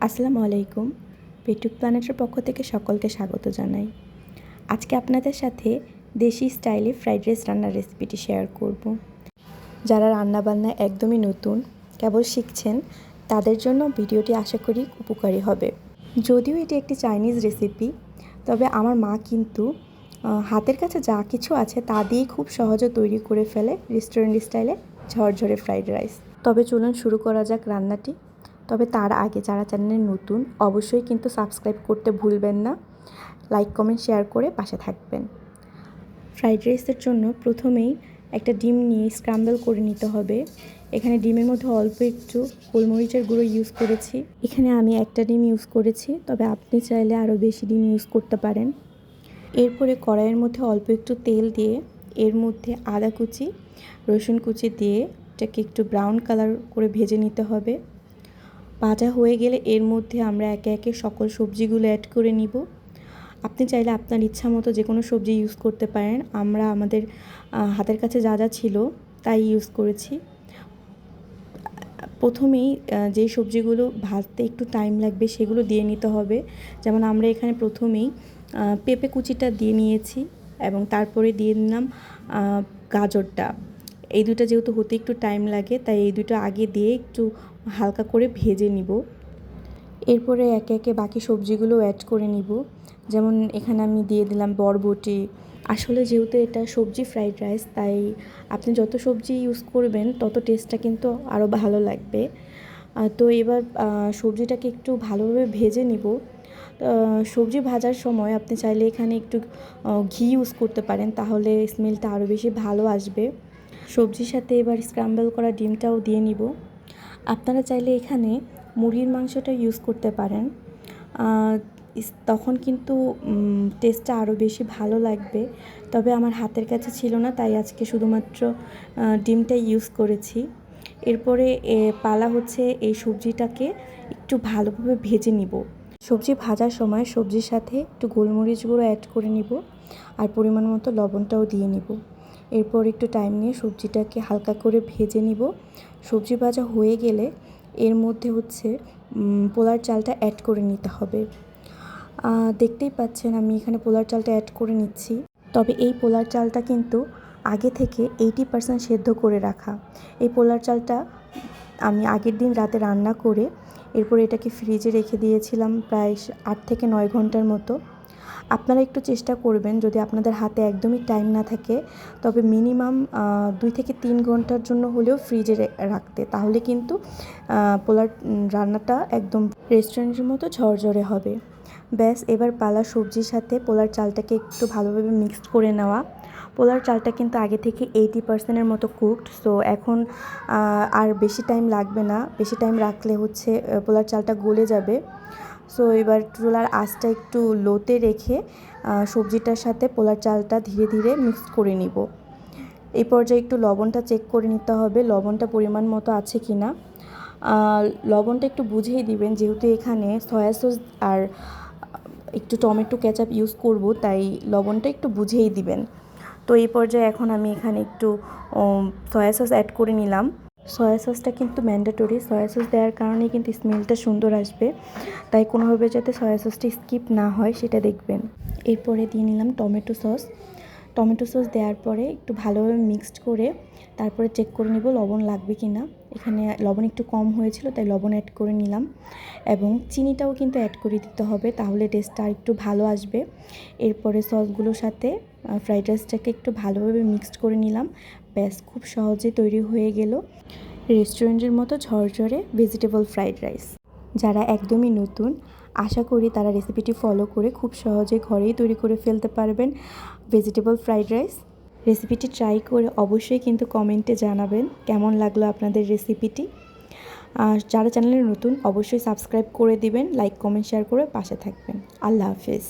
আসসালামু আলাইকুম। পেটুক প্ল্যানেটের পক্ষ থেকে সকলকে স্বাগত জানাই। আজকে আপনাদের সাথে দেশি স্টাইলে ফ্রাইড রাইস রান্নার রেসিপিটি শেয়ার করব। যারা রান্নাবান্নায় একদমই নতুন, কেবল শিখছেন, তাদের জন্য ভিডিওটি আশা করি উপকারী হবে। যদিও এটি একটি চাইনিজ রেসিপি, তবে আমার মা কিন্তু হাতের কাছে যা কিছু আছে তা দিয়েই খুব সহজে তৈরি করে ফেলে রেস্টুরেন্ট স্টাইলে ঝরঝরে ফ্রাইড রাইস। তবে চলুন শুরু করা যাক রান্নাটি। তবে তার আগে যারা চ্যানেলে নতুন অবশ্যই কিন্তু সাবস্ক্রাইব করতে ভুলবেন না, লাইক কমেন্ট শেয়ার করে পাশে থাকবেন। ফ্রাইড রাইসের জন্য প্রথমেই একটা ডিম নিয়ে স্ক্রাম্বল করে নিতে হবে। এখানে ডিমের মধ্যে অল্প একটু গোলমরিচের গুঁড়ো ইউজ করেছি। এখানে আমি একটা ডিম ইউজ করেছি, তবে আপনি চাইলে আরও বেশি ডিম ইউজ করতে পারেন। এরপরে কড়াইয়ের মধ্যে অল্প একটু তেল দিয়ে এর মধ্যে আদা কুচি, রসুন কুচি দিয়ে এটাকে একটু ব্রাউন কালার করে ভেজে নিতে হবে। ভাজা হয়ে গেলে এর মধ্যে আমরা একে একে সকল সবজিগুলো অ্যাড করে নিব। আপনি চাইলে আপনার ইচ্ছা মতো যে কোনো সবজি ইউজ করতে পারেন। আমরা আমাদের হাতের কাছে যা যা ছিল তাই ইউজ করেছি। প্রথমেই যেই সবজিগুলো ভাজতে একটু টাইম লাগবে সেগুলো দিয়ে নিতে হবে। যেমন আমরা এখানে প্রথমেই পেঁপে কুচিটা দিয়ে নিয়েছি এবং তারপরে দিয়ে নিলাম গাজরটা। এই দুটো যেহেতু হতে একটু টাইম লাগে, তাই এই দুটো আগে দিয়ে একটু হালকা করে ভেজে নিব। এরপরে একে একে বাকি সবজিগুলো অ্যাড করে নিব। যেমন এখানে আমি দিয়ে দিলাম বরবটি। আসলে যেহেতু এটা সবজি ফ্রাইড রাইস, তাই আপনি যত সবজি ইউজ করবেন তত টেস্টটা কিন্তু আরও ভালো লাগবে। তো এবার সবজিটাকে একটু ভালোভাবে ভেজে নিব। সবজি ভাজার সময় আপনি চাইলে এখানে একটু ঘি ইউজ করতে পারেন, তাহলে স্মেলটা আরও বেশি ভালো আসবে। সবজির সাথে এবার স্ক্রাম্বল করা ডিমটাও দিয়ে নিব। আপনারা চাইলে এখানে মুরগির মাংসটা ইউজ করতে পারেন, তখন কিন্তু টেস্টটা আরও বেশি ভালো লাগবে। তবে আমার হাতের কাছে ছিল না, তাই আজকে শুধুমাত্র ডিমটাই ইউজ করেছি। এরপরে পালা হচ্ছে এই সবজিটাকে একটু ভালোভাবে ভেজে নিব। সবজি ভাজার সময় সবজির সাথে একটু গোলমরিচ গুঁড়ো অ্যাড করে নিব আর পরিমাণ মতো লবণটাও দিয়ে নিব। এরপর একটু টাইম নিয়ে সবজিটাকে হালকা করে ভেজে নিব। সবজি ভাজা হয়ে গেলে এর মধ্যে হচ্ছে পোলার চালটা অ্যাড করে নিতে হবে। দেখতেই পাচ্ছেন আমি এখানে পোলার চালটা অ্যাড করে নিচ্ছি। তবে এই পোলার চালটা কিন্তু আগে থেকে 80% সেদ্ধ করে রাখা। এই পোলার চালটা আমি আগের দিন রাতে রান্না করে এরপর এটাকে ফ্রিজে রেখে দিয়েছিলাম প্রায় 8 থেকে 9 ঘন্টার মতো। আপনারা একটু চেষ্টা করবেন, যদি আপনাদের হাতে একদমই টাইম না থাকে তবে মিনিমাম 2 থেকে 3 ঘন্টার জন্য হলেও ফ্রিজে রাখতে, তাহলে কিন্তু পোলার রান্নাটা একদম রেস্টুরেন্টের মতো ঝরঝরে হবে। ব্যাস, এবার পালা সবজির সাথে পোলার চালটাকে একটু ভালোভাবে মিক্সড করে নেওয়া। পোলার চালটা কিন্তু আগে থেকে 80%-এর মতো কুকড, সো এখন আর বেশি টাইম লাগবে না। বেশি টাইম রাখলে হচ্ছে পোলার চালটা গলে যাবে। সো এবার চুলার আঁচটা একটু লোতে রেখে সবজিটার সাথে পোলার চালটা ধীরে ধীরে মিক্সড করে নিব। এই পর্যায়ে একটু লবণটা চেক করে নিতে হবে, লবণটা পরিমাণ মতো আছে কি না। লবণটা একটু বুঝেই দিবেন, যেহেতু এখানে সয়া সস আর একটু টমেটো কেচাপ ইউজ করব, তাই লবণটা একটু বুঝেই দিবেন। তো এই পর্যায়ে এখন আমি এখানে একটু সয়া সস অ্যাড করে নিলাম। সয়া সসটা কিন্তু ম্যান্ডেটরি, সয়া সস দেওয়ার কারণেই কিন্তু স্মেলটা সুন্দর আসবে, তাই কোনোভাবে যাতে সয়া সসটি স্কিপ না হয় সেটা দেখবেন। এরপরে দিয়ে নিলাম টমেটো সস। টমেটো সস দেওয়ার পরে একটু ভালোভাবে মিক্সড করে তারপরে চেক করে নিব লবণ লাগবে কি না। এখানে লবণ একটু কম হয়েছিল, তাই লবণ অ্যাড করে নিলাম এবং চিনিটাও কিন্তু অ্যাড করে দিতে হবে, তাহলে টেস্টটা আর একটু ভালো আসবে। এরপরে সসগুলোর সাথে ফ্রাইড রাইসটাকে একটু ভালোভাবে মিক্সড করে নিলাম। ব্যাস, খুব সহজে তৈরি হয়ে গেল রেস্টুরেন্টের মতো ঝরঝরে ভেজিটেবল ফ্রাইড রাইস। যারা একদমই নতুন, আশা করি তারা রেসিপিটি ফলো করে খুব সহজে ঘরেই তৈরি করে ফেলতে পারবেন ভেজিটেবল ফ্রাইড রাইস। রেসিপিটি ট্রাই করে অবশ্যই কিন্তু কমেন্টে জানাবেন কেমন লাগলো আপনাদের রেসিপিটি। আর যারা চ্যানেলে নতুন অবশ্যই সাবস্ক্রাইব করে দিবেন, লাইক কমেন্ট শেয়ার করে পাশে থাকবেন। আল্লাহ হাফেজ।